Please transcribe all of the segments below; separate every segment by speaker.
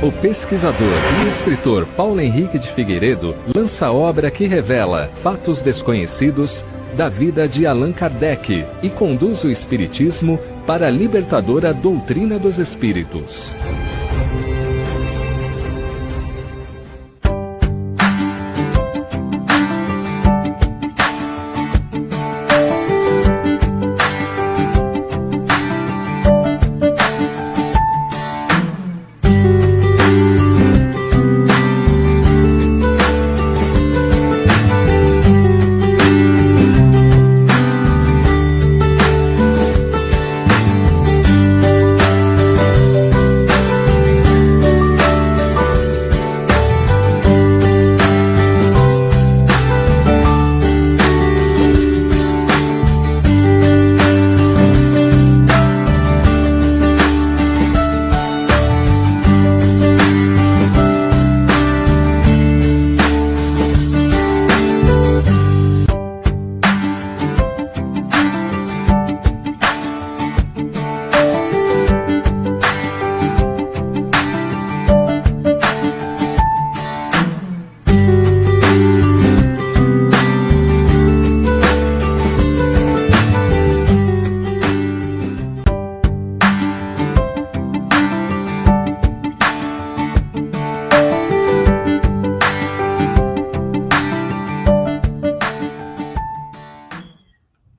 Speaker 1: O pesquisador e escritor Paulo Henrique de Figueiredo lança a obra que revela fatos desconhecidos da vida de Allan Kardec e conduz o espiritismo para a libertadora doutrina dos espíritos.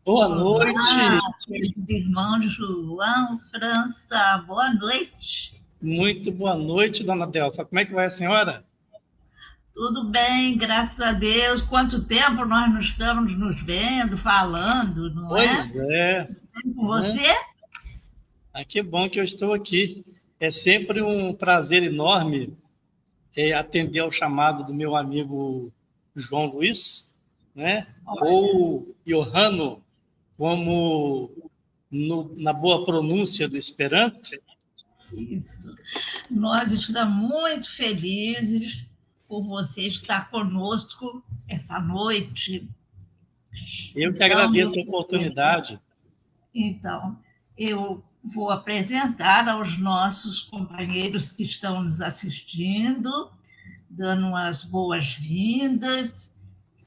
Speaker 2: Boa noite.
Speaker 3: Olá, querido irmão João França, boa noite.
Speaker 2: Muito boa noite, dona Delfa. Como é que vai a senhora?
Speaker 3: Tudo bem, graças a Deus. Quanto tempo nós não estamos nos vendo, falando, não é?
Speaker 2: Pois é.
Speaker 3: Tudo bem com você?
Speaker 2: Que bom que eu estou aqui. É sempre um prazer enorme atender ao chamado do meu amigo João Luiz, né? Ou Johanno, como na boa pronúncia do Esperanto.
Speaker 3: Isso. Nós estamos muito felizes por você estar conosco essa noite.
Speaker 2: Eu que agradeço a oportunidade.
Speaker 3: Então, eu vou apresentar aos nossos companheiros que estão nos assistindo, dando umas boas-vindas,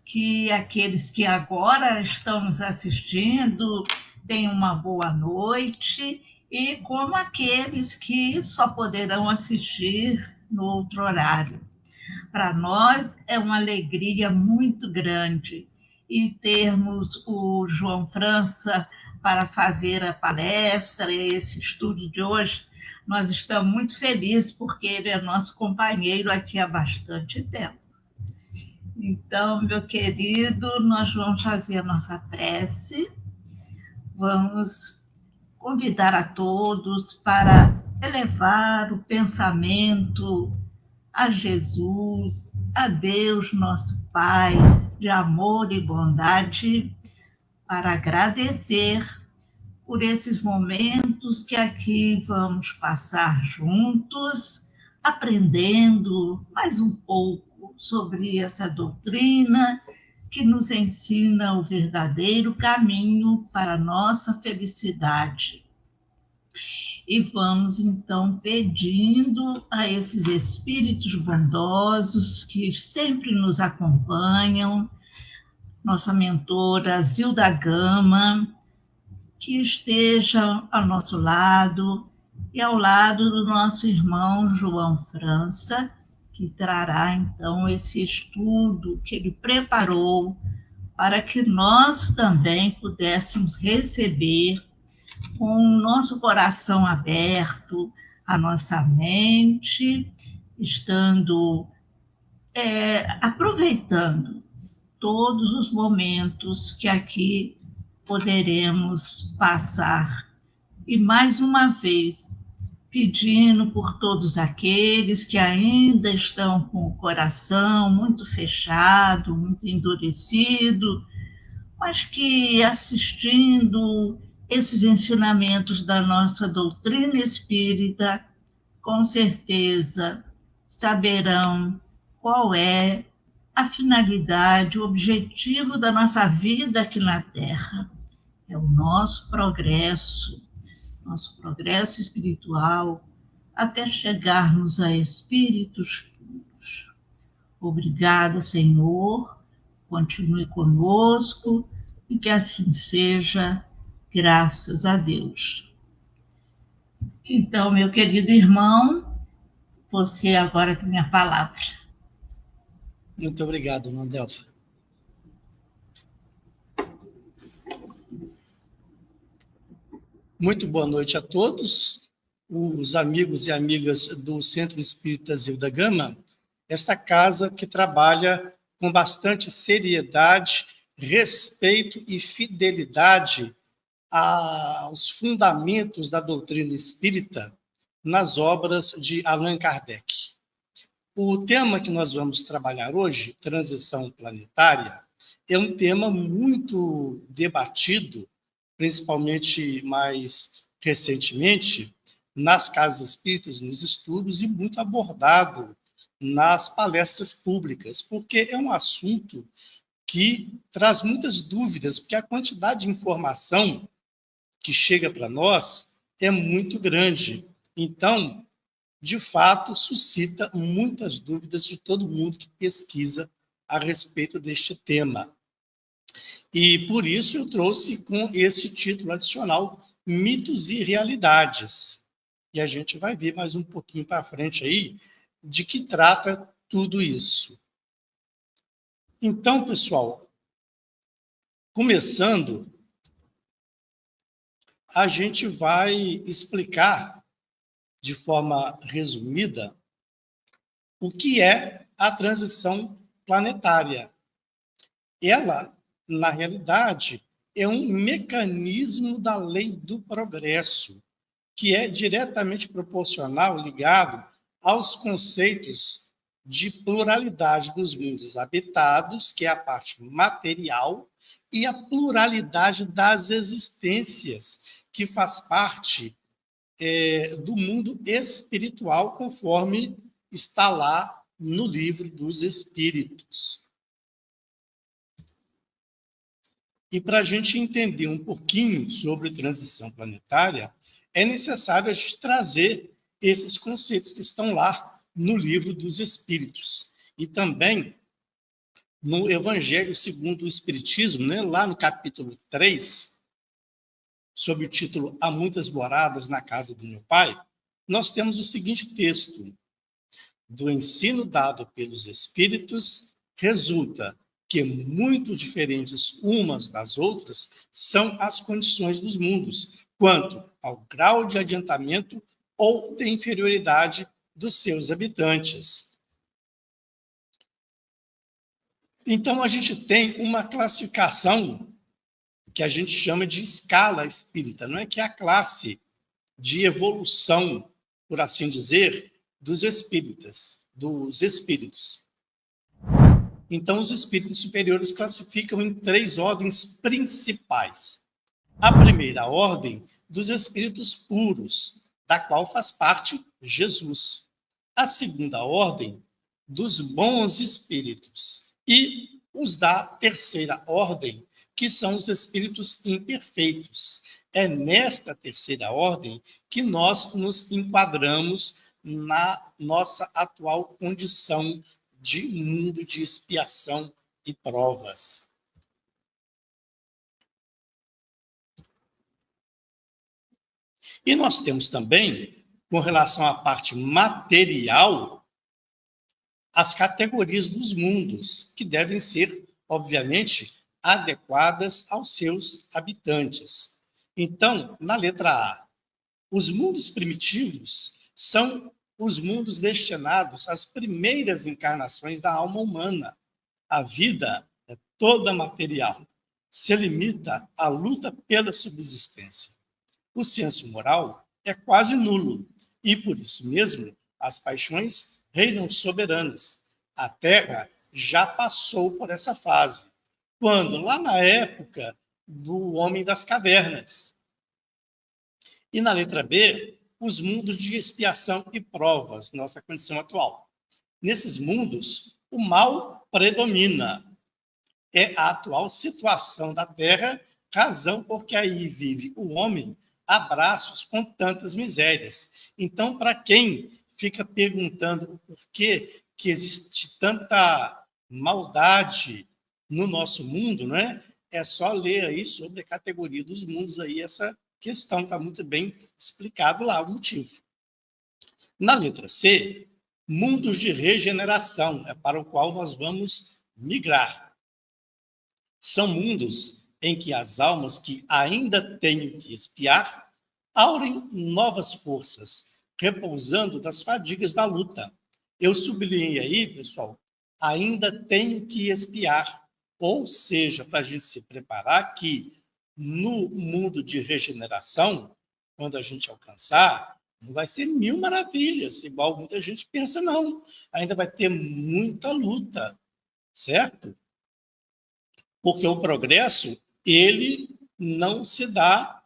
Speaker 3: que aqueles que agora estão nos assistindo tenham uma boa noite, e como aqueles que só poderão assistir no outro horário. Para nós é uma alegria muito grande e termos o João França para fazer a palestra, esse estudo de hoje. Nós estamos muito felizes porque ele é nosso companheiro aqui há bastante tempo. Então, meu querido, nós vamos fazer a nossa prece, vamos convidar a todos para elevar o pensamento a Jesus, a Deus, nosso Pai, de amor e bondade, para agradecer por esses momentos que aqui vamos passar juntos, aprendendo mais um pouco sobre essa doutrina que nos ensina o verdadeiro caminho para a nossa felicidade. E vamos, então, pedindo a esses espíritos bondosos que sempre nos acompanham, nossa mentora Zilda Gama, que estejam ao nosso lado e ao lado do nosso irmão João França, que trará, então, esse estudo que ele preparou para que nós também pudéssemos receber com o nosso coração aberto, a nossa mente, estando aproveitando todos os momentos que aqui poderemos passar. E mais uma vez, pedindo por todos aqueles que ainda estão com o coração muito fechado, muito endurecido, mas que assistindo esses ensinamentos da nossa doutrina espírita, com certeza saberão qual é a finalidade, o objetivo da nossa vida aqui na Terra. É o nosso progresso espiritual, até chegarmos a espíritos puros. Obrigada, Senhor, continue conosco e que assim seja, graças a Deus. Então, meu querido irmão, você agora tem a palavra.
Speaker 2: Muito obrigado, Nandelfa. Muito boa noite a todos, os amigos e amigas do Centro Espírita Zilda Gama, esta casa que trabalha com bastante seriedade, respeito e fidelidade aos fundamentos da doutrina espírita nas obras de Allan Kardec. O tema que nós vamos trabalhar hoje, transição planetária, é um tema muito debatido, principalmente mais recentemente, nas casas espíritas, nos estudos, e muito abordado nas palestras públicas, porque é um assunto que traz muitas dúvidas, porque a quantidade de informação que chega para nós é muito grande. Então, de fato, suscita muitas dúvidas de todo mundo que pesquisa a respeito deste tema. E por isso eu trouxe com esse título adicional, Mitos e Realidades. E a gente vai ver mais um pouquinho para frente aí de que trata tudo isso. Então, pessoal, começando, a gente vai explicar de forma resumida o que é a transição planetária. Ela, na realidade, é um mecanismo da lei do progresso, que é diretamente proporcional, ligado aos conceitos de pluralidade dos mundos habitados, que é a parte material, e a pluralidade das existências, que faz parte do mundo espiritual, conforme está lá no Livro dos Espíritos. E para a gente entender um pouquinho sobre transição planetária, é necessário a gente trazer esses conceitos que estão lá no Livro dos Espíritos. E também no Evangelho segundo o Espiritismo, né, lá no capítulo 3, sob o título Há Muitas Moradas na Casa do Meu Pai, nós temos o seguinte texto: do ensino dado pelos Espíritos, resulta que muito diferentes umas das outras são as condições dos mundos, quanto ao grau de adiantamento ou de inferioridade dos seus habitantes. Então, a gente tem uma classificação que a gente chama de escala espírita, não é que é a classe de evolução, por assim dizer, dos espíritos. Então, os espíritos superiores classificam em 3 ordens principais. A primeira ordem, dos espíritos puros, da qual faz parte Jesus. A segunda ordem, dos bons espíritos. E os da terceira ordem, que são os espíritos imperfeitos. É nesta terceira ordem que nós nos enquadramos na nossa atual condição de mundo de expiação e provas. E nós temos também, com relação à parte material, as categorias dos mundos, que devem ser, obviamente, adequadas aos seus habitantes. Então, na letra A, os mundos primitivos são os mundos destinados às primeiras encarnações da alma humana. A vida é toda material, se limita à luta pela subsistência. O senso moral é quase nulo e, por isso mesmo, as paixões reinam soberanas. A Terra já passou por essa fase, quando, lá na época do homem das cavernas. E na letra B, os mundos de expiação e provas, nossa condição atual. Nesses mundos, o mal predomina. É a atual situação da Terra, razão porque aí vive o homem abraços com tantas misérias. Então, para quem fica perguntando por que existe tanta maldade no nosso mundo, né? É só ler aí sobre a categoria dos mundos aí, essa questão está muito bem explicado lá o motivo. Na letra C, mundos de regeneração, é para o qual nós vamos migrar. São mundos em que as almas que ainda têm que expiar aurem novas forças, repousando das fadigas da luta. Eu sublinhei aí, pessoal, ainda tenho que expiar, ou seja, para a gente se preparar que no mundo de regeneração, quando a gente alcançar, não vai ser mil maravilhas, igual muita gente pensa, não. Ainda vai ter muita luta, certo? Porque o progresso, ele não se dá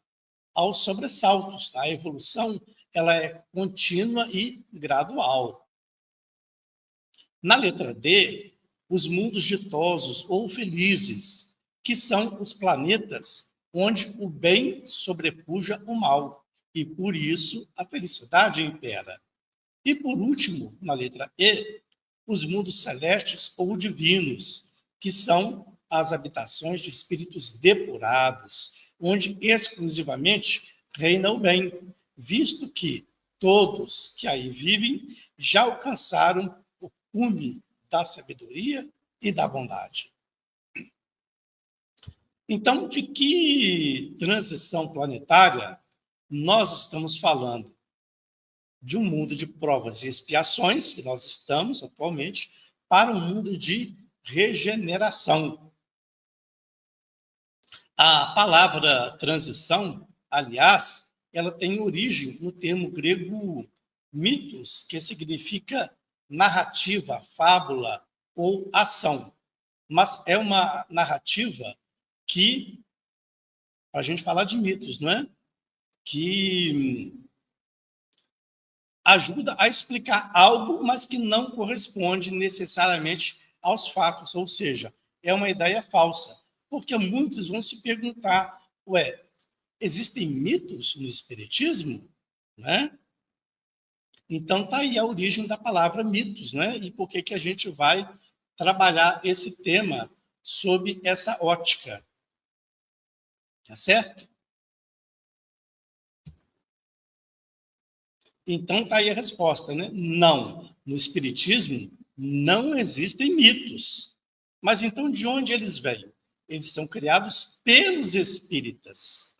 Speaker 2: aos sobressaltos, tá? A evolução, ela é contínua e gradual. Na letra D, os mundos ditosos ou felizes, que são os planetas onde o bem sobrepuja o mal, e por isso a felicidade impera. E por último, na letra E, os mundos celestes ou divinos, que são as habitações de espíritos depurados, onde exclusivamente reina o bem, visto que todos que aí vivem já alcançaram o cume da sabedoria e da bondade. Então, de que transição planetária nós estamos falando? De um mundo de provas e expiações, que nós estamos atualmente, para um mundo de regeneração. A palavra transição, aliás, ela tem origem no termo grego mitos, que significa narrativa, fábula ou ação. Mas é uma narrativa que, para a gente falar de mitos, não é? Que ajuda a explicar algo, mas que não corresponde necessariamente aos fatos, ou seja, é uma ideia falsa. Porque muitos vão se perguntar, existem mitos no Espiritismo? Né? Então, está aí a origem da palavra mitos, né? E por que a gente vai trabalhar esse tema sob essa ótica. Tá certo? Então, está aí a resposta, né? Não. No Espiritismo, não existem mitos. Mas, então, de onde eles vêm? Eles são criados pelos espíritas,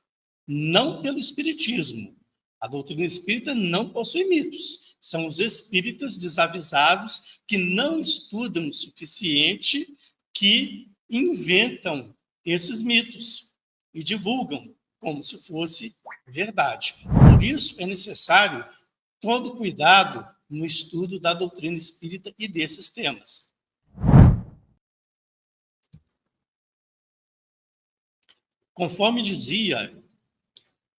Speaker 2: não pelo Espiritismo. A doutrina espírita não possui mitos. São os espíritas desavisados que não estudam o suficiente, que inventam esses mitos e divulgam como se fosse verdade. Por isso, é necessário todo cuidado no estudo da doutrina espírita e desses temas. Conforme dizia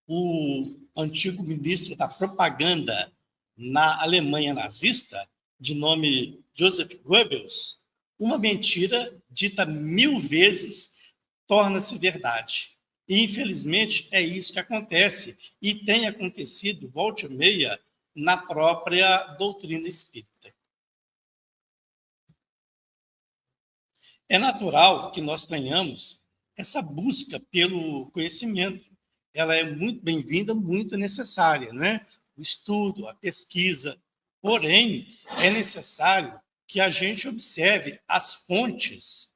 Speaker 2: o antigo ministro da propaganda na Alemanha nazista, de nome Joseph Goebbels, uma mentira dita 1000 vezes torna-se verdade. E, infelizmente, é isso que acontece e tem acontecido, volta e meia, na própria doutrina espírita. É natural que nós tenhamos essa busca pelo conhecimento. Ela é muito bem-vinda, muito necessária, né? O estudo, a pesquisa. Porém, é necessário que a gente observe as fontes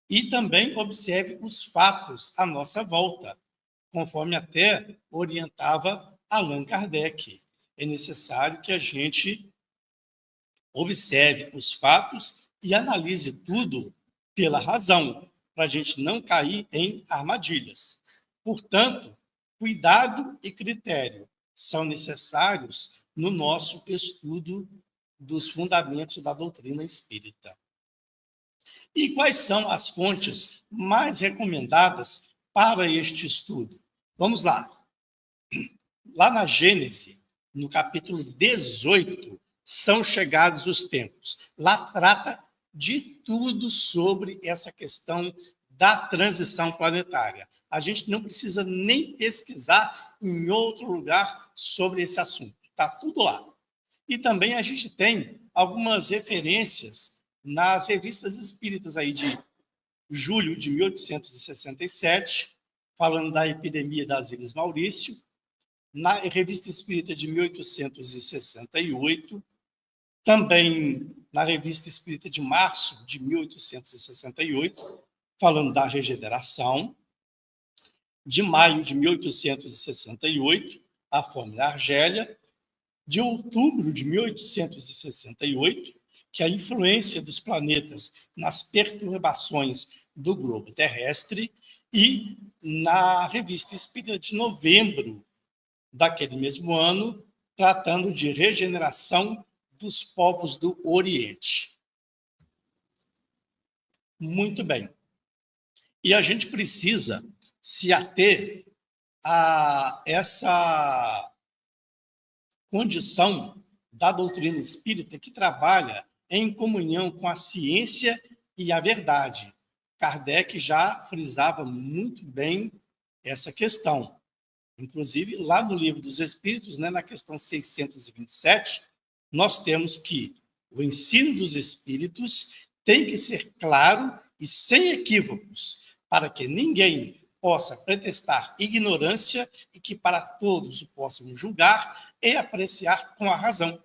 Speaker 2: e também observe os fatos à nossa volta, conforme até orientava Allan Kardec. É necessário que a gente observe os fatos e analise tudo pela razão, para a gente não cair em armadilhas. Portanto, cuidado e critério são necessários no nosso estudo dos fundamentos da doutrina espírita. E quais são as fontes mais recomendadas para este estudo? Vamos lá. Lá na Gênese, no capítulo 18, são chegados os tempos. Lá trata de tudo sobre essa questão da transição planetária. A gente não precisa nem pesquisar em outro lugar sobre esse assunto. Está tudo lá. E também a gente tem algumas referências nas revistas espíritas aí de julho de 1867, falando da epidemia das Ilhas Maurício, na Revista Espírita de 1868, também na Revista Espírita de março de 1868, falando da regeneração, de maio de 1868, a Fórmula Argélia, de outubro de 1868, que é a influência dos planetas nas perturbações do globo terrestre, e na Revista Espírita de novembro daquele mesmo ano, tratando de regeneração dos povos do Oriente. Muito bem. E a gente precisa se ater a essa condição da doutrina espírita que trabalha em comunhão com a ciência e a verdade. Kardec já frisava muito bem essa questão. Inclusive, lá no Livro dos Espíritos, né, na questão 627, nós temos que o ensino dos espíritos tem que ser claro e sem equívocos, para que ninguém possa pretextar ignorância e que para todos o possam julgar e apreciar com a razão.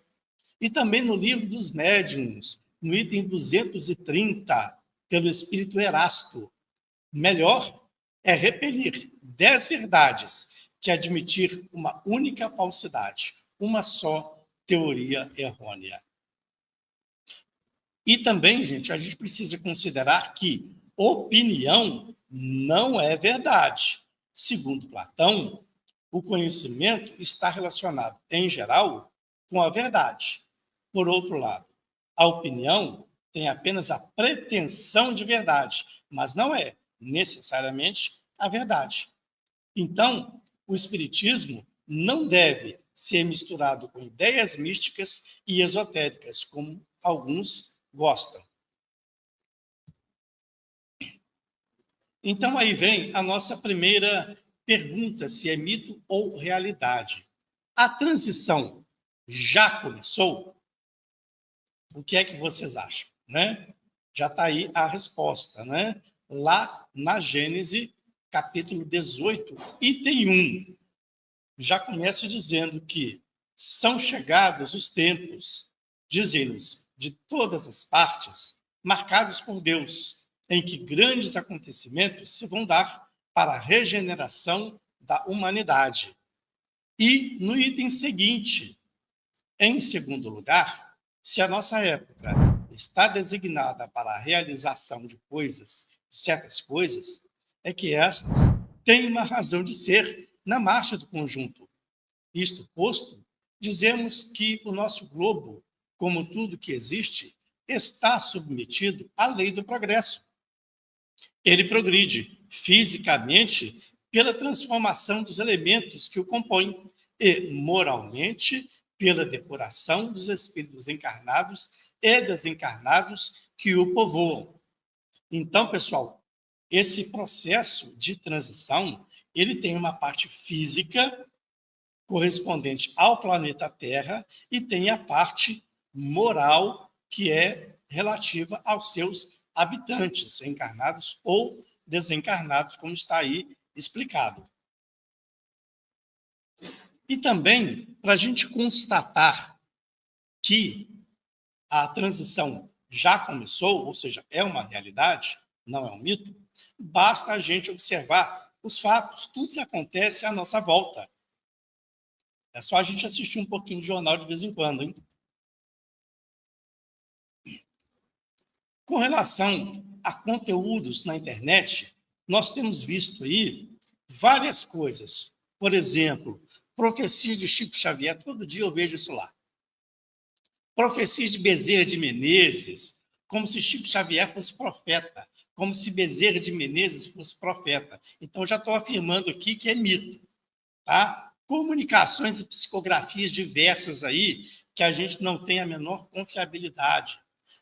Speaker 2: E também no Livro dos Médiuns, no item 230, pelo Espírito Erasto, melhor é repelir 10 verdades que admitir uma única falsidade, uma só teoria errônea. E também, gente, a gente precisa considerar que opinião não é verdade. Segundo Platão, o conhecimento está relacionado, em geral, com a verdade. Por outro lado, a opinião tem apenas a pretensão de verdade, mas não é necessariamente a verdade. Então, o espiritismo não deve ser misturado com ideias místicas e esotéricas, como alguns gostam. Então, aí vem a nossa primeira pergunta, se é mito ou realidade. A transição já começou? O que é que vocês acham, né? Já está aí a resposta, né? Lá na Gênesis, capítulo 18, item 1, já começa dizendo que são chegados os tempos, dizem-nos, de todas as partes, marcados por Deus, em que grandes acontecimentos se vão dar para a regeneração da humanidade. E no item seguinte, em segundo lugar, se a nossa época está designada para a realização de coisas, certas coisas, é que estas têm uma razão de ser na marcha do conjunto. Isto posto, dizemos que o nosso globo, como tudo que existe, está submetido à lei do progresso. Ele progride fisicamente pela transformação dos elementos que o compõem e, moralmente, pela depuração dos espíritos encarnados e desencarnados que o povoam. Então, pessoal, esse processo de transição, ele tem uma parte física correspondente ao planeta Terra e tem a parte moral que é relativa aos seus habitantes, encarnados ou desencarnados, como está aí explicado. E também, para a gente constatar que a transição já começou, ou seja, é uma realidade, não é um mito, basta a gente observar os fatos, tudo que acontece à nossa volta. É só a gente assistir um pouquinho de jornal de vez em quando, hein? Com relação a conteúdos na internet, nós temos visto aí várias coisas. Por exemplo, profecias de Chico Xavier, todo dia eu vejo isso lá. Profecias de Bezerra de Menezes, como se Chico Xavier fosse profeta, como se Bezerra de Menezes fosse profeta. Então, já estou afirmando aqui que é mito, tá? Comunicações e psicografias diversas aí, que a gente não tem a menor confiabilidade.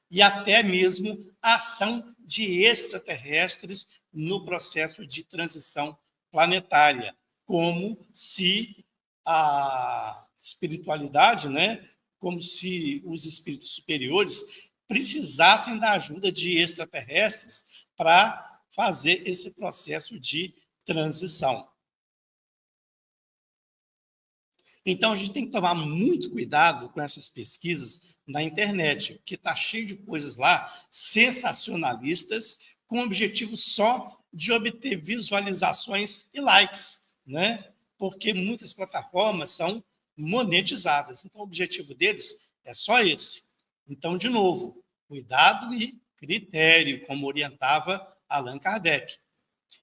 Speaker 2: E até mesmo a ação de extraterrestres no processo de transição planetária, como se a espiritualidade, né, como se os espíritos superiores precisassem da ajuda de extraterrestres para fazer esse processo de transição. Então, a gente tem que tomar muito cuidado com essas pesquisas na internet, porque está cheio de coisas lá sensacionalistas, com o objetivo só de obter visualizações e likes, né? Porque muitas plataformas são monetizadas. Então, o objetivo deles é só esse. Então, de novo, cuidado e critério, como orientava Allan Kardec.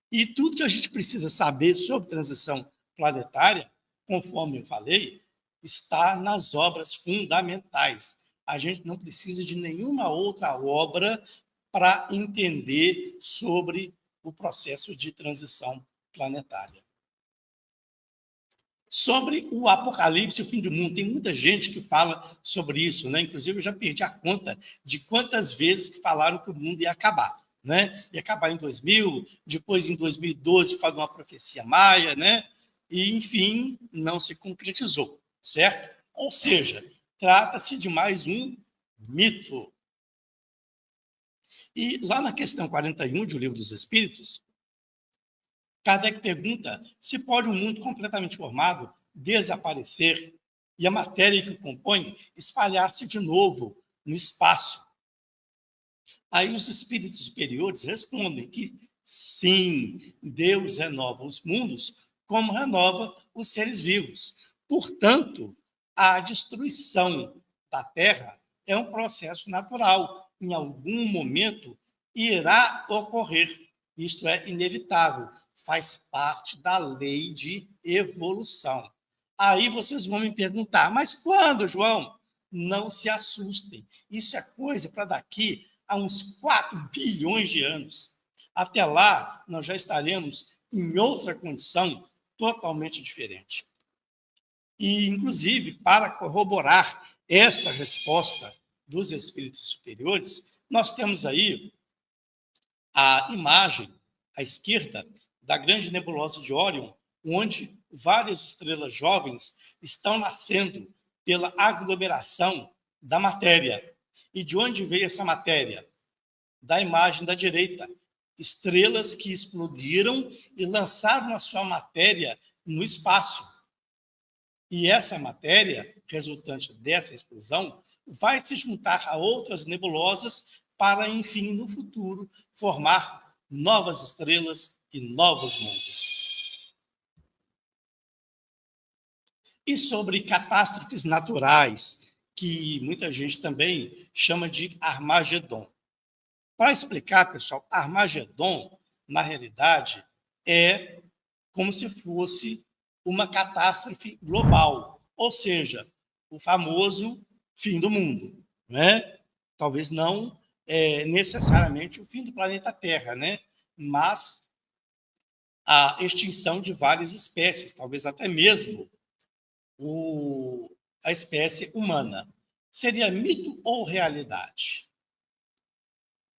Speaker 2: E tudo que a gente precisa saber sobre transição planetária, conforme eu falei, está nas obras fundamentais. A gente não precisa de nenhuma outra obra para entender sobre o processo de transição planetária. Sobre o apocalipse e o fim do mundo, tem muita gente que fala sobre isso, né? Inclusive, eu já perdi a conta de quantas vezes que falaram que o mundo ia acabar, né? Ia acabar em 2000, depois em 2012, por causa de uma profecia maia, né? E, enfim, não se concretizou, certo? Ou seja, trata-se de mais um mito. E lá na questão 41 de O Livro dos Espíritos, Kardec pergunta se pode um mundo completamente formado desaparecer e a matéria que o compõe espalhar-se de novo no espaço. Aí os espíritos superiores respondem que sim, Deus renova os mundos como renova os seres vivos. Portanto, a destruição da Terra é um processo natural. Em algum momento irá ocorrer. Isto é inevitável. Faz parte da lei de evolução. Aí vocês vão me perguntar, mas quando, João? Não se assustem. Isso é coisa para daqui a uns 4 bilhões de anos. Até lá, nós já estaremos em outra condição totalmente diferente. E, inclusive, para corroborar esta resposta dos espíritos superiores, nós temos aí a imagem à esquerda da grande nebulosa de Órion, onde várias estrelas jovens estão nascendo pela aglomeração da matéria. E de onde veio essa matéria? Da imagem da direita. Estrelas que explodiram e lançaram a sua matéria no espaço. E essa matéria, resultante dessa explosão, vai se juntar a outras nebulosas para, enfim, no futuro, formar novas estrelas e novos mundos. E sobre catástrofes naturais, que muita gente também chama de Armagedon. Para explicar, pessoal, Armagedon, na realidade, é como se fosse uma catástrofe global, ou seja, o famoso fim do mundo, né? Talvez não necessariamente o fim do planeta Terra, né? Mas a extinção de várias espécies, talvez até mesmo a espécie humana. Seria mito ou realidade?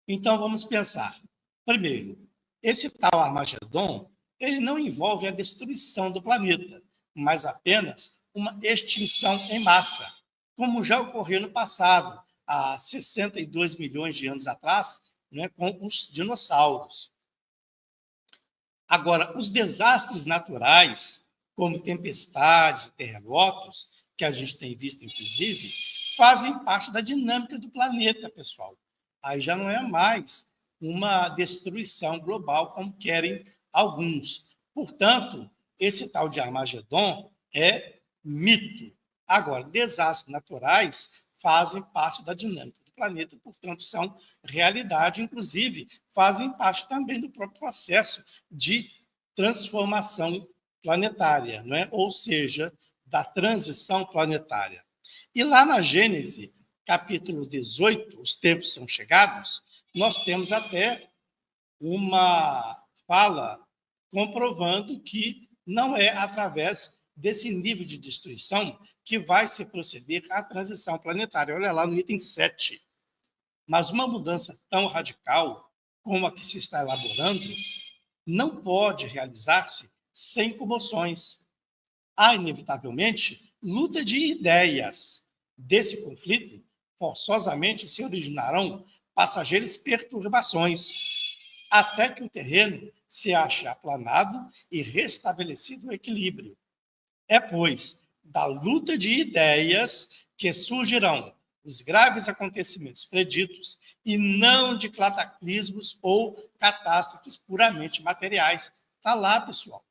Speaker 2: Então, vamos pensar. Primeiro, esse tal Armagedon, ele não envolve a destruição do planeta, mas apenas uma extinção em massa, como já ocorreu no passado, há 62 milhões de anos atrás, né, com os dinossauros. Agora, os desastres naturais, como tempestades, terremotos, que a gente tem visto, inclusive, fazem parte da dinâmica do planeta, pessoal. Aí já não é mais uma destruição global, como querem alguns. Portanto, esse tal de Armagedon é mito. Agora, desastres naturais fazem parte da dinâmica do planeta, portanto, são realidade, inclusive, fazem parte também do próprio processo de transformação planetária, não é? Ou seja, da transição planetária. E lá na Gênese, capítulo 18, os tempos são chegados, nós temos até uma fala comprovando que não é através desse nível de destruição que vai se proceder à transição planetária. Olha lá no item 7. Mas uma mudança tão radical como a que se está elaborando não pode realizar-se sem comoções. Há, inevitavelmente, luta de ideias. Desse conflito, forçosamente se originarão passageiras perturbações, até que o terreno se ache aplanado e restabelecido o equilíbrio. É, pois, da luta de ideias que surgirão os graves acontecimentos preditos e não de cataclismos ou catástrofes puramente materiais. Está lá, pessoal.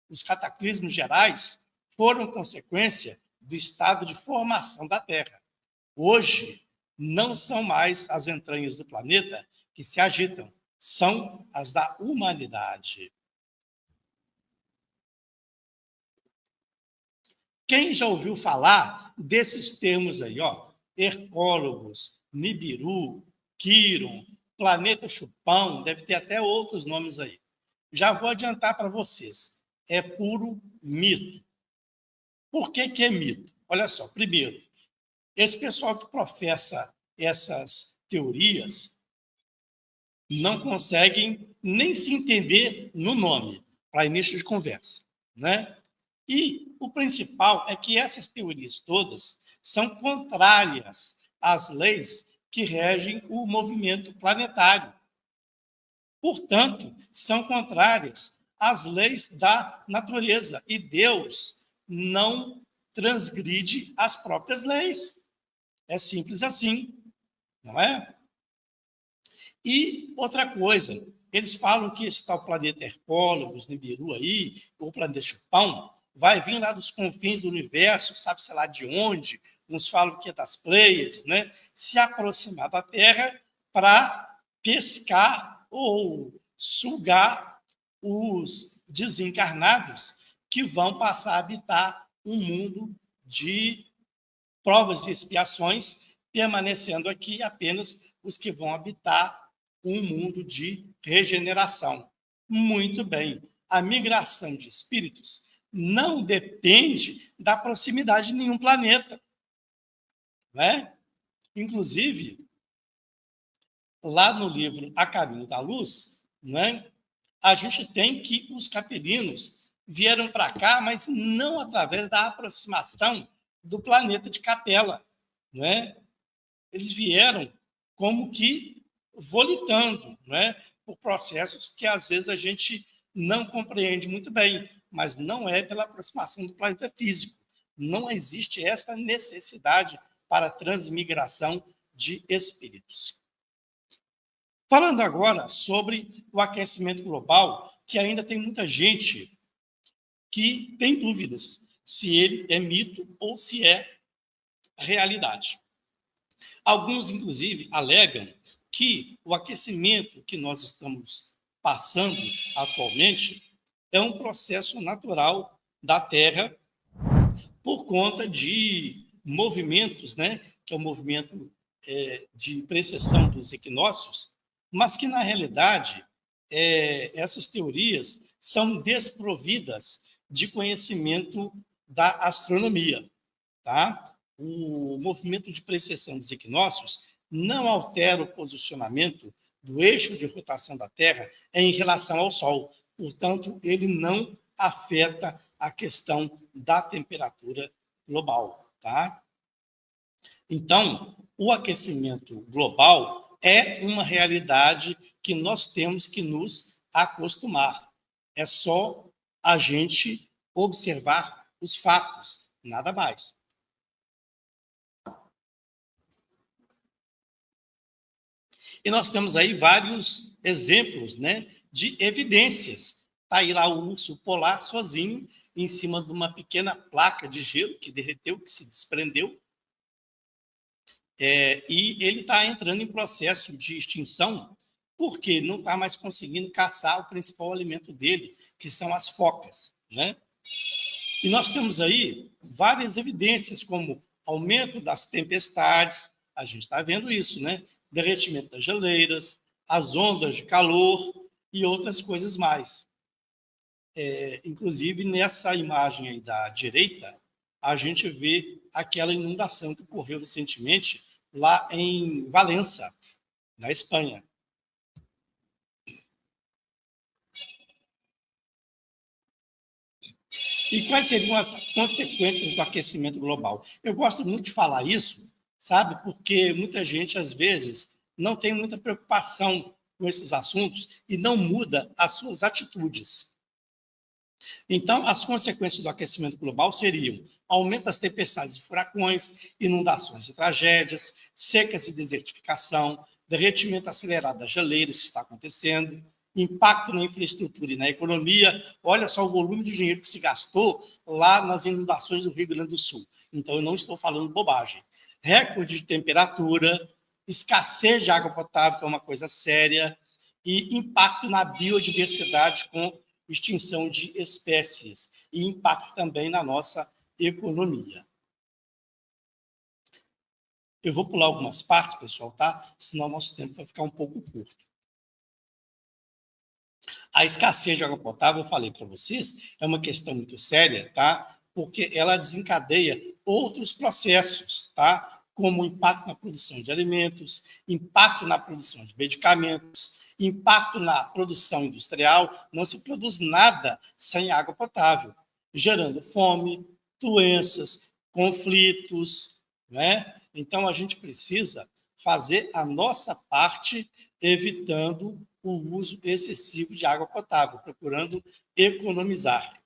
Speaker 2: Os cataclismos gerais foram consequência do estado de formação da Terra. Hoje, não são mais as entranhas do planeta que se agitam, são as da humanidade. Quem já ouviu falar desses termos aí, ó? Hercólogos, Nibiru, Quiron, planeta Chupão, deve ter até outros nomes aí. Já vou adiantar para vocês. É puro mito. Por que é mito? Olha só, primeiro, esse pessoal que professa essas teorias não conseguem nem se entender no nome, para início de conversa, né? E o principal é que essas teorias todas são contrárias às leis que regem o movimento planetário. Portanto, são contrárias às leis da natureza. E Deus não transgride as próprias leis. É simples assim, não é? E outra coisa, eles falam que esse tal planeta Hercólogos, Nibiru aí, ou planeta Chupão, vai vir lá dos confins do universo, sabe-se lá de onde, uns falam que é das Pleiades, né? Se aproximar da Terra para pescar ou sugar os desencarnados que vão passar a habitar um mundo de provas e expiações, permanecendo aqui apenas os que vão habitar um mundo de regeneração. Muito bem. A migração de espíritos não depende da proximidade de nenhum planeta, né? Inclusive, lá no livro A Caminho da Luz, né, a gente tem que os capelinos vieram para cá, mas não através da aproximação do planeta de Capela, né? Eles vieram como que volitando, né, por processos que às vezes a gente não compreende muito bem, mas não é pela aproximação do planeta físico. Não existe esta necessidade para a transmigração de espíritos. Falando agora sobre o aquecimento global, que ainda tem muita gente que tem dúvidas se ele é mito ou se é realidade. Alguns, inclusive, alegam que o aquecimento que nós estamos passando atualmente é um processo natural da Terra por conta de movimentos, né, que é o movimento de precessão dos equinócios, mas que, na realidade, essas teorias são desprovidas de conhecimento da astronomia, tá? O movimento de precessão dos equinócios não altera o posicionamento do eixo de rotação da Terra em relação ao Sol. Portanto, ele não afeta a questão da temperatura global, tá? Então, o aquecimento global é uma realidade que nós temos que nos acostumar. É só a gente observar os fatos, nada mais. E nós temos aí vários exemplos, né, de evidências. Está aí lá o urso polar sozinho, em cima de uma pequena placa de gelo que derreteu, que se desprendeu. E ele está entrando em processo de extinção porque não está mais conseguindo caçar o principal alimento dele, que são as focas, né? E nós temos aí várias evidências, como aumento das tempestades, a gente está vendo isso, né? Derretimento das geleiras, as ondas de calor e outras coisas mais. Inclusive, nessa imagem aí da direita, a gente vê aquela inundação que ocorreu recentemente lá em Valença, na Espanha. E quais seriam as consequências do aquecimento global? Eu gosto muito de falar isso, sabe? Porque muita gente, às vezes, não tem muita preocupação com esses assuntos e não muda as suas atitudes. Então, as consequências do aquecimento global seriam aumento das tempestades e furacões, inundações e tragédias, secas e desertificação, derretimento acelerado das geleiras, que está acontecendo, impacto na infraestrutura e na economia. Olha só o volume de dinheiro que se gastou lá nas inundações do Rio Grande do Sul. Então, eu não estou falando bobagem. Recorde de temperatura, escassez de água potável, que é uma coisa séria, e impacto na biodiversidade com extinção de espécies e impacto também na nossa economia. Eu vou pular algumas partes, pessoal, tá? Senão nosso tempo vai ficar um pouco curto. A escassez de água potável, eu falei para vocês, é uma questão muito séria, tá? Porque ela desencadeia outros processos, tá? Como impacto na produção de alimentos, impacto na produção de medicamentos, impacto na produção industrial. Não se produz nada sem água potável, gerando fome, doenças, conflitos, né? Então, a gente precisa fazer a nossa parte, evitando o uso excessivo de água potável, procurando economizar.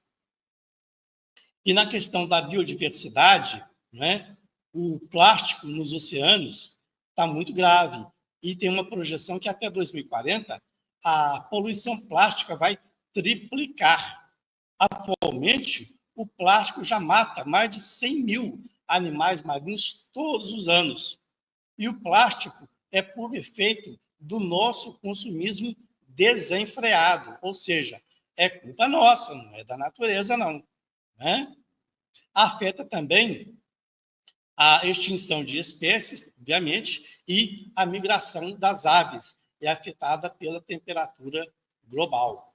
Speaker 2: E na questão da biodiversidade, né, o plástico nos oceanos está muito grave e tem uma projeção que até 2040 a poluição plástica vai triplicar. Atualmente, o plástico já mata mais de 100 mil animais marinhos todos os anos. E o plástico é por efeito do nosso consumismo desenfreado, ou seja, é culpa nossa, não é da natureza, não. Né? Afeta também a extinção de espécies, obviamente, e a migração das aves, é afetada pela temperatura global.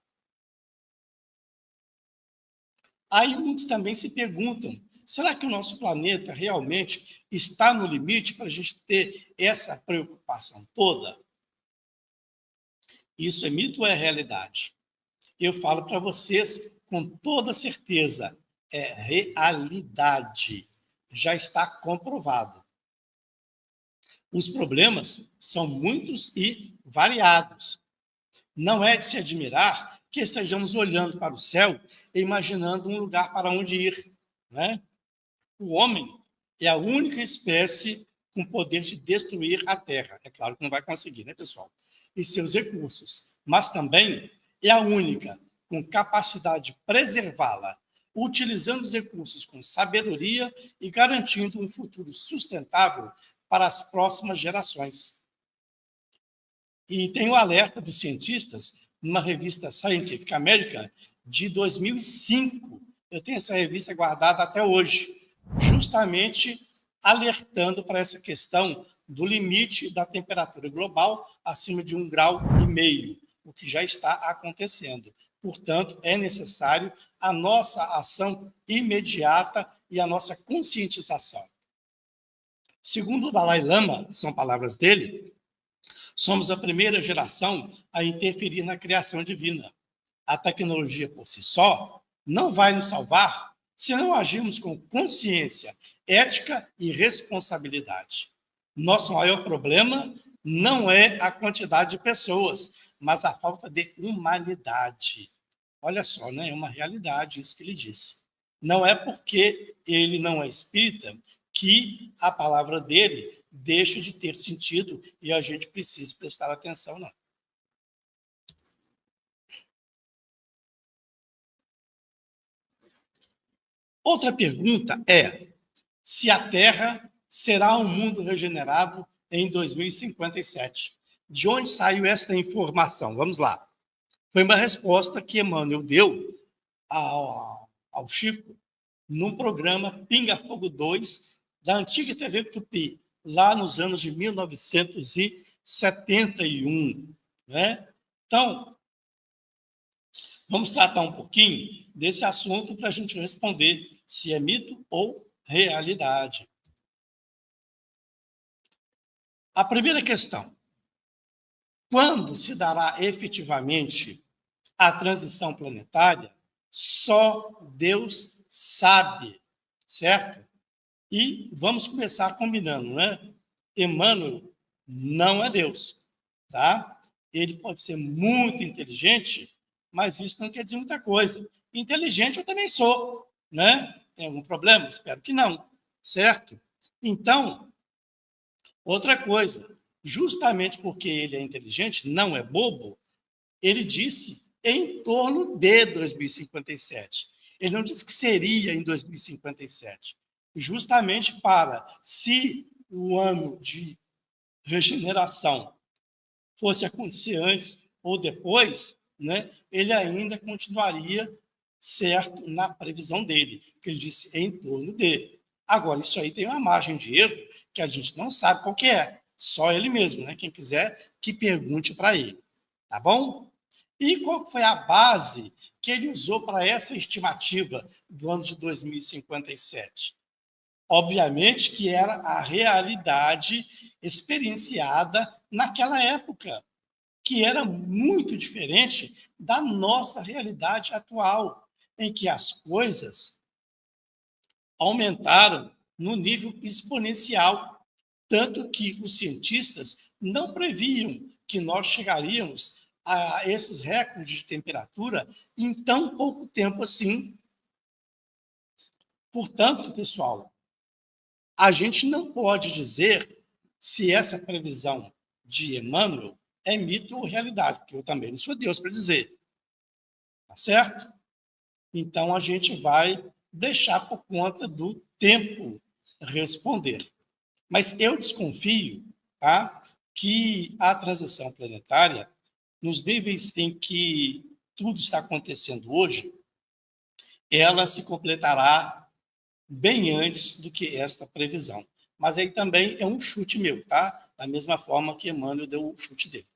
Speaker 2: Aí muitos também se perguntam, será que o nosso planeta realmente está no limite para a gente ter essa preocupação toda? Isso é mito ou é realidade? Eu falo para vocês com toda certeza, é realidade. Já está comprovado. Os problemas são muitos e variados. Não é de se admirar que estejamos olhando para o céu e imaginando um lugar para onde ir. Né? O homem é a única espécie com poder de destruir a Terra. É claro que não vai conseguir, né, pessoal? E seus recursos. Mas também é a única com capacidade de preservá-la, utilizando os recursos com sabedoria e garantindo um futuro sustentável para as próximas gerações. E tem o alerta dos cientistas numa revista Scientific American de 2005. Eu tenho essa revista guardada até hoje, justamente alertando para essa questão do limite da temperatura global acima de 1,5 graus, o que já está acontecendo. Portanto, é necessário a nossa ação imediata e a nossa conscientização. Segundo o Dalai Lama, são palavras dele, somos a primeira geração a interferir na criação divina. A tecnologia por si só não vai nos salvar se não agirmos com consciência, ética e responsabilidade. Nosso maior problema não é a quantidade de pessoas, mas a falta de humanidade. Olha só, né? É uma realidade isso que ele disse. Não é porque ele não é espírita que a palavra dele deixa de ter sentido e a gente precisa prestar atenção, não. Outra pergunta é se a Terra será um mundo regenerado em 2057. De onde saiu esta informação? Vamos lá. Foi uma resposta que Emmanuel deu ao Chico num programa Pinga Fogo 2 da antiga TV Tupi, lá nos anos de 1971. Né? Então, vamos tratar um pouquinho desse assunto para a gente responder se é mito ou realidade. A primeira questão: quando se dará efetivamente a transição planetária? Só Deus sabe, certo? E vamos começar combinando, né? Emmanuel não é Deus, tá? Ele pode ser muito inteligente, mas isso não quer dizer muita coisa. Inteligente eu também sou, né? Tem algum problema? Espero que não, certo? Então, outra coisa, justamente porque ele é inteligente, não é bobo, ele disse em torno de 2057. Ele não disse que seria em 2057. Justamente para, se o ano de regeneração fosse acontecer antes ou depois, né, ele ainda continuaria certo na previsão dele, que ele disse em torno dele. Agora, isso aí tem uma margem de erro que a gente não sabe qual que é, só ele mesmo, né? Quem quiser que pergunte para ele, tá bom? E qual foi a base que ele usou para essa estimativa do ano de 2057? Obviamente que era a realidade experienciada naquela época, que era muito diferente da nossa realidade atual, em que as coisas aumentaram no nível exponencial, tanto que os cientistas não previam que nós chegaríamos a esses recordes de temperatura em tão pouco tempo assim. Portanto, pessoal, a gente não pode dizer se essa previsão de Emmanuel é mito ou realidade, porque eu também não sou Deus para dizer. Tá certo? Então, a gente vai deixar por conta do tempo responder. Mas eu desconfio, tá, que a transição planetária, nos níveis em que tudo está acontecendo hoje, ela se completará bem antes do que esta previsão. Mas aí também é um chute meu, tá? Da mesma forma que Emmanuel deu o chute dele.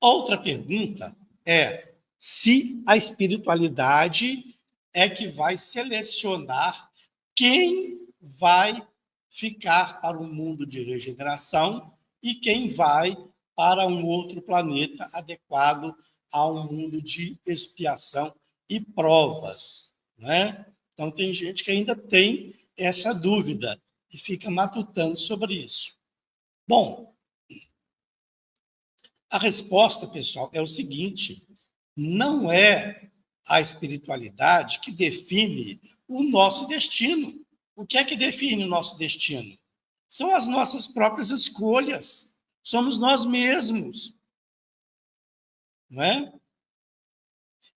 Speaker 2: Outra pergunta é se a espiritualidade é que vai selecionar quem vai ficar para o mundo de regeneração e quem vai para um outro planeta adequado a um mundo de expiação e provas, né? Então, tem gente que ainda tem essa dúvida e fica matutando sobre isso. Bom, a resposta, pessoal, é o seguinte: não é a espiritualidade que define o nosso destino. O que é que define o nosso destino? São as nossas próprias escolhas. Somos nós mesmos. Não é?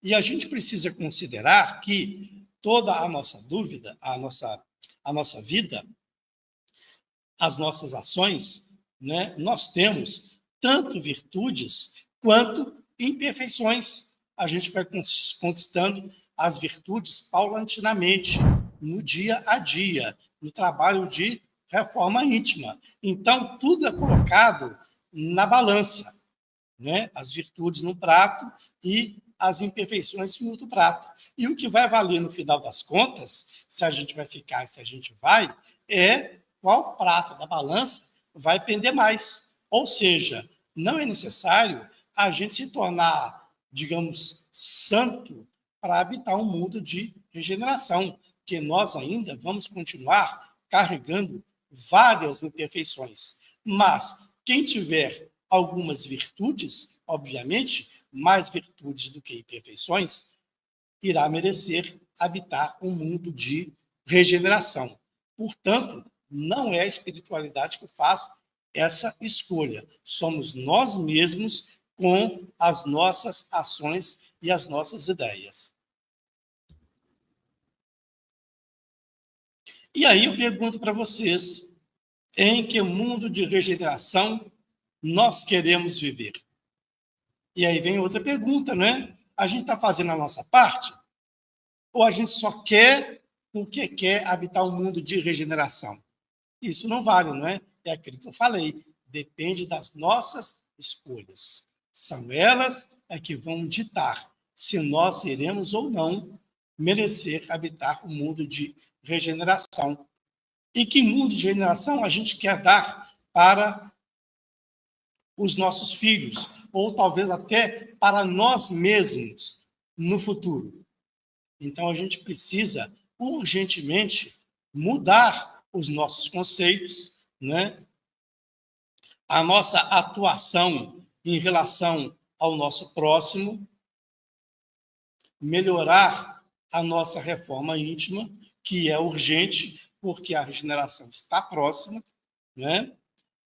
Speaker 2: E a gente precisa considerar que toda a nossa dúvida, a nossa vida, as nossas ações, né, nós temos tanto virtudes quanto imperfeições. A gente vai conquistando as virtudes paulatinamente, no dia a dia, no trabalho de reforma íntima. Então, tudo é colocado na balança, né? As virtudes no prato e as imperfeições em outro prato. E o que vai valer no final das contas, se a gente vai ficar e se a gente vai, é qual prato da balança vai pender mais. Ou seja, não é necessário a gente se tornar, digamos, santo para habitar um mundo de regeneração, porque nós ainda vamos continuar carregando várias imperfeições. Mas quem tiver algumas virtudes, obviamente, mais virtudes do que imperfeições, irá merecer habitar um mundo de regeneração. Portanto, não é a espiritualidade que faz essa escolha. Somos nós mesmos com as nossas ações e as nossas ideias. E aí eu pergunto para vocês, em que mundo de regeneração nós queremos viver? E aí vem outra pergunta, né? A gente está fazendo a nossa parte? Ou a gente só quer porque quer habitar um mundo de regeneração? Isso não vale, não é? É aquilo que eu falei. Depende das nossas escolhas. São elas que vão ditar se nós iremos ou não merecer habitar o mundo de regeneração. E que mundo de regeneração a gente quer dar para os nossos filhos, ou talvez até para nós mesmos. no futuro. Então, a gente precisa urgentemente mudar os nossos conceitos, né? A nossa atuação em relação ao nosso próximo, melhorar a nossa reforma íntima, que é urgente, porque a regeneração está próxima, né?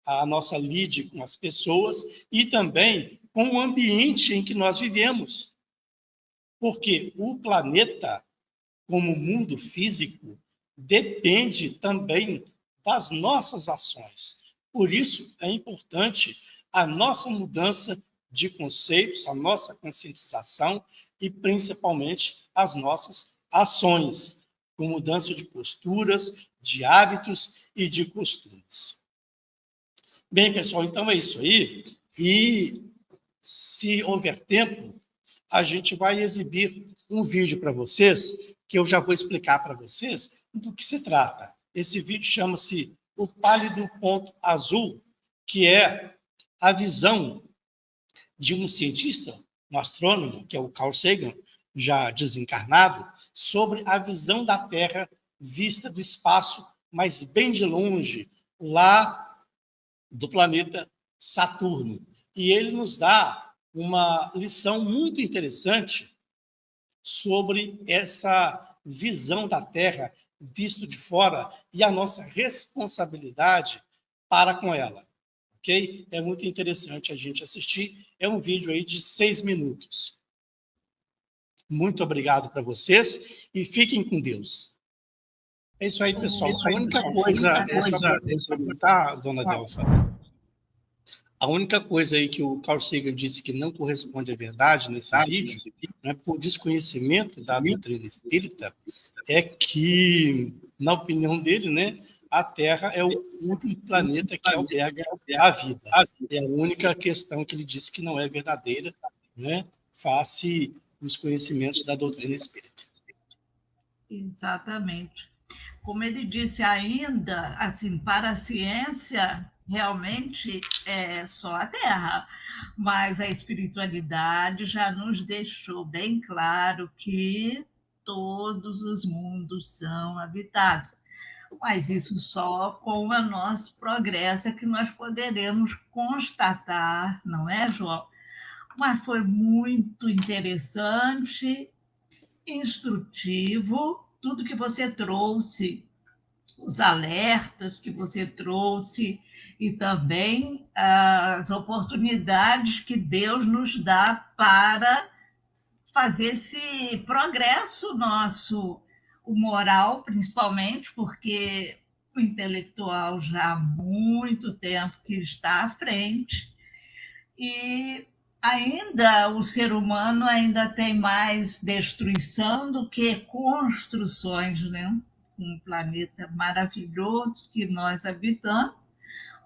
Speaker 2: A nossa lide com as pessoas e também com o ambiente em que nós vivemos. Porque o planeta, como mundo físico, depende também das nossas ações. Por isso, é importante a nossa mudança de conceitos, a nossa conscientização e, principalmente, as nossas ações, com mudança de posturas, de hábitos e de costumes. Bem, pessoal, então é isso aí. E, se houver tempo, a gente vai exibir um vídeo para vocês, que eu já vou explicar para vocês do que se trata. Esse vídeo chama-se O Pálido Ponto Azul, que é a visão de um cientista, um astrônomo, que é o Carl Sagan, já desencarnado, sobre a visão da Terra vista do espaço, mas bem de longe, lá do planeta Saturno. E ele nos dá uma lição muito interessante sobre essa visão da Terra visto de fora e a nossa responsabilidade para com ela. Ok? É muito interessante a gente assistir. É um vídeo aí de 6 minutos. Muito obrigado para vocês e fiquem com Deus. É isso aí, pessoal. A única coisa, tá, dona Delfa? A única coisa aí que o Carl Sagan disse que não corresponde à verdade nesse vídeo, né, por desconhecimento da doutrina espírita, é que, na opinião dele, né, a Terra é o único planeta que alberga a vida. É a única questão que ele disse que não é verdadeira, né, face os conhecimentos da doutrina espírita.
Speaker 3: Exatamente. Como ele disse ainda, assim, para a ciência, realmente é só a Terra, mas a espiritualidade já nos deixou bem claro que todos os mundos são habitados. Mas isso só com o nosso progresso é que nós poderemos constatar, não é, João? Mas foi muito interessante, instrutivo, tudo que você trouxe, os alertas que você trouxe e também as oportunidades que Deus nos dá para fazer esse progresso nosso, o moral, principalmente, porque o intelectual já há muito tempo que está à frente e ainda o ser humano ainda tem mais destruição do que construções, né? Um planeta maravilhoso que nós habitamos,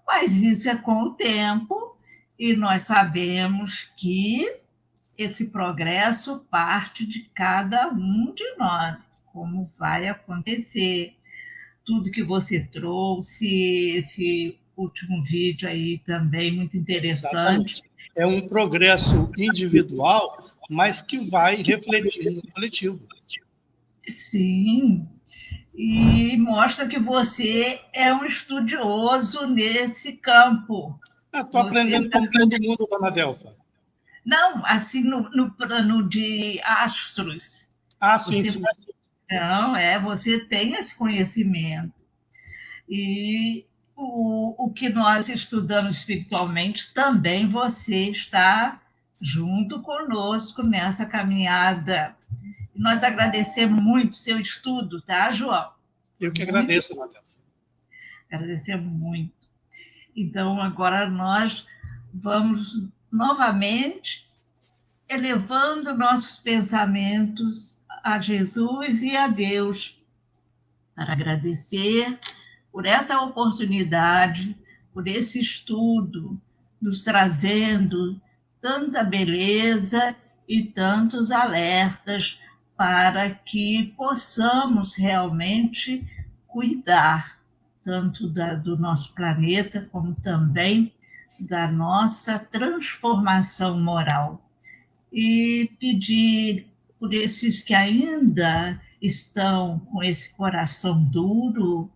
Speaker 3: mas isso é com o tempo e nós sabemos que esse progresso parte de cada um de nós, como vai acontecer. Tudo que você trouxe, esse último vídeo aí também muito interessante.
Speaker 2: Exatamente. É um progresso individual, mas que vai refletir no coletivo.
Speaker 3: Sim, e mostra que você é um estudioso nesse campo.
Speaker 2: Estou aprendendo como todo mundo, dona Delfa.
Speaker 3: Não, assim, no plano de astros.
Speaker 2: Sim, sim.
Speaker 3: Não, você tem esse conhecimento. E o que nós estudamos espiritualmente, também você está junto conosco nessa caminhada. Nós agradecemos muito o seu estudo, tá, João?
Speaker 2: Eu que agradeço, Matheus.
Speaker 3: Agradecemos muito. Então, agora nós vamos novamente elevando nossos pensamentos a Jesus e a Deus, para agradecer por essa oportunidade, por esse estudo, nos trazendo tanta beleza e tantos alertas para que possamos realmente cuidar tanto do nosso planeta, como também da nossa transformação moral. E pedir por esses que ainda estão com esse coração duro,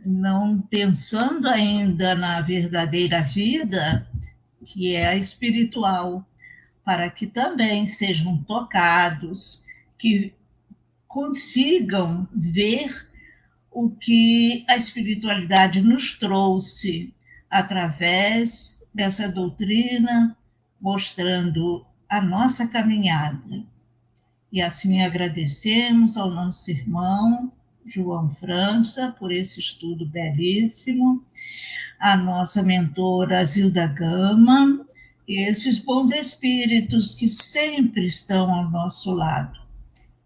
Speaker 3: não pensando ainda na verdadeira vida, que é a espiritual, para que também sejam tocados, que consigam ver o que a espiritualidade nos trouxe através dessa doutrina, mostrando a nossa caminhada. E assim agradecemos ao nosso irmão João França por esse estudo belíssimo, a nossa mentora Zilda Gama, e esses bons espíritos que sempre estão ao nosso lado.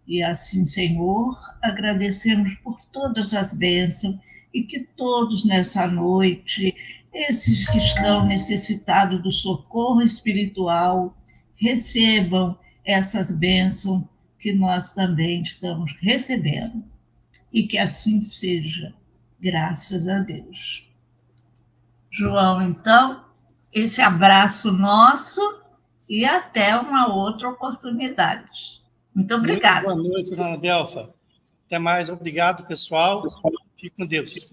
Speaker 3: E assim, Senhor, agradecemos por todas as bênçãos e que todos nessa noite, esses que estão necessitados do socorro espiritual, recebam essas bênçãos que nós também estamos recebendo. E que assim seja, graças a Deus. João, então, esse abraço nosso e até uma outra oportunidade. Muito obrigada.
Speaker 2: Muito boa noite, dona Delfa. Até mais. Obrigado, pessoal. Fique com Deus.